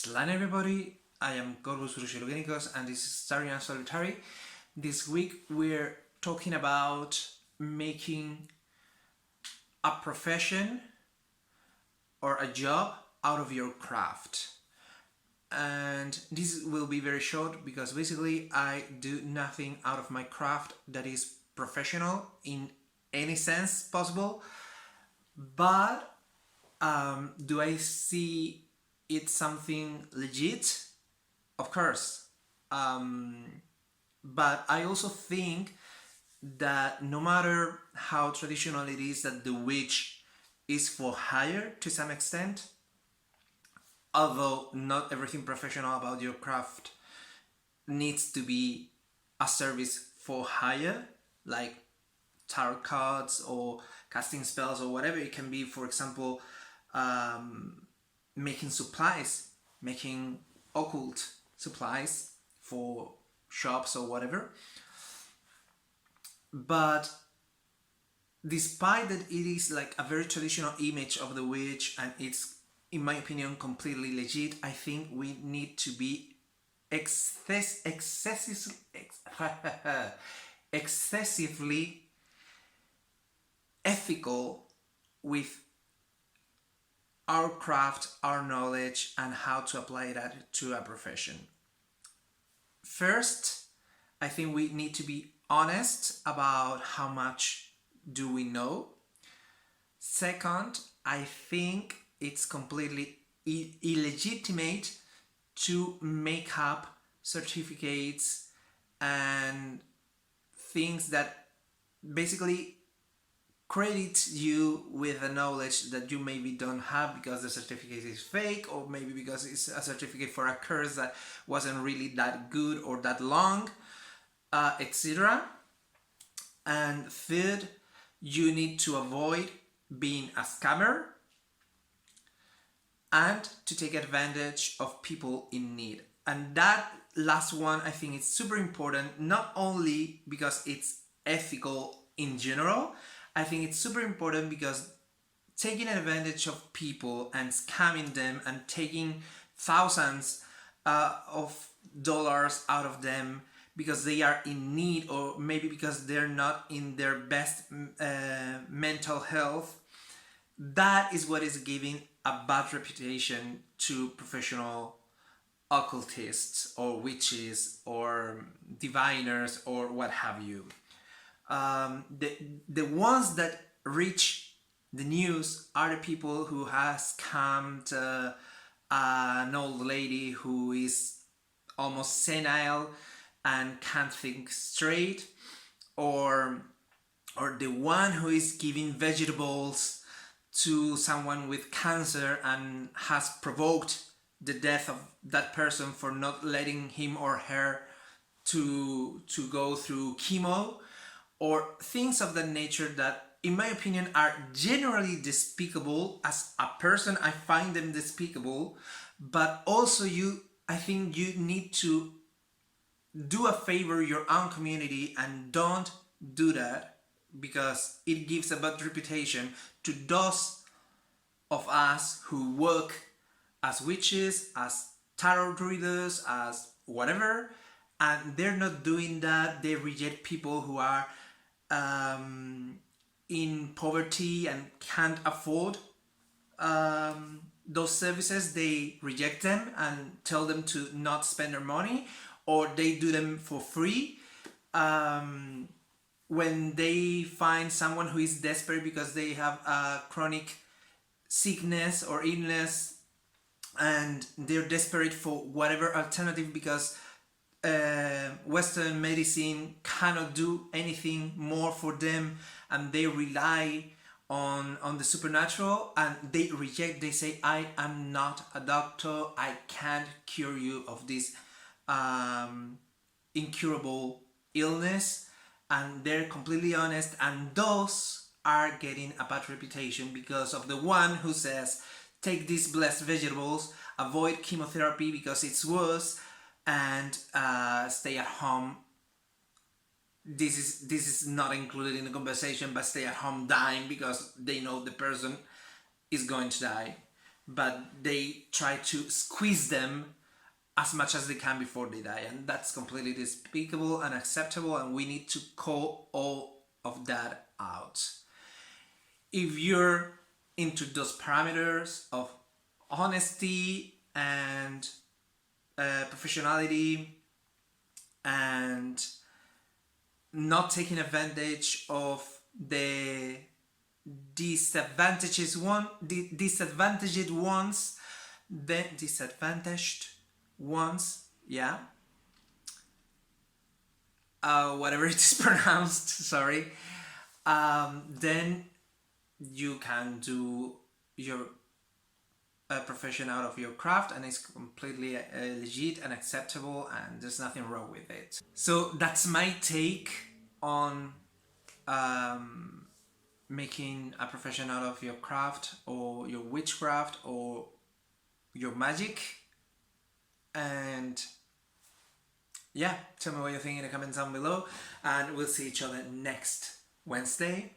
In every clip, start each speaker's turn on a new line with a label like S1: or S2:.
S1: Slan everybody, I am Corvus Bruxo Luggenikos and this is Starry and Solitary. This week we're talking about making a profession or a job out of your craft. And this will be very short because basically I do nothing out of my craft that is professional in any sense possible. But do I see it something legit? Of course. But I also think that no matter how traditional it is that the witch is for hire to some extent, although not everything professional about your craft needs to be a service for hire, like tarot cards or casting spells or whatever. It can be, for example, making supplies, making occult supplies for shops or whatever. But despite that it is like a very traditional image of the witch and it's, in my opinion, completely legit, I think we need to be excessively ethical with our craft, our knowledge, and how to apply that to a profession. First, I think we need to be honest about how much do we know. Second, I think it's completely illegitimate to make up certificates and things that basically credit you with a knowledge that you maybe don't have because the certificate is fake, or maybe because it's a certificate for a course that wasn't really that good or that long, etc. And third, you need to avoid being a scammer and to take advantage of people in need. And that last one, I think, is super important, not only because it's ethical in general. I think it's super important because taking advantage of people and scamming them and taking thousands of dollars out of them because they are in need, or maybe because they're not in their best mental health, that is what is giving a bad reputation to professional occultists or witches or diviners or what have you. The ones that reach the news are the people who has scammed an old lady who is almost senile and can't think straight, or the one who is giving vegetables to someone with cancer and has provoked the death of that person for not letting him or her to go through chemo, or things of that nature that, in my opinion, are generally despicable. As a person, I find them despicable, but also I think you need to do a favor your own community and don't do that, because it gives a bad reputation to those of us who work as witches, as tarot readers, as whatever, and they're not doing that. They reject people who are in poverty and can't afford those services. They reject them and tell them to not spend their money, or they do them for free. When they find someone who is desperate because they have a chronic sickness or illness and they're desperate for whatever alternative because Western medicine cannot do anything more for them, and they rely on the supernatural, and they reject. They say, I am not a doctor, I can't cure you of this incurable illness, and they're completely honest, and those are getting a bad reputation because of the one who says, take these blessed vegetables, avoid chemotherapy because it's worse, and stay at home. This is not included in the conversation, but stay at home dying because they know the person is going to die. but they try to squeeze them as much as they can before they die, and that's completely despicable and unacceptable, and we need to call all of that out. If you're into those parameters of honesty and professionality and not taking advantage of the disadvantaged ones, yeah, whatever it is pronounced, sorry, then you can do your profession out of your craft, and it's completely legit and acceptable, and there's nothing wrong with it. So that's my take on making a profession out of your craft or your witchcraft or your magic. And yeah, tell me what you think in the comments down below, and we'll see each other next Wednesday.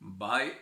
S1: Bye.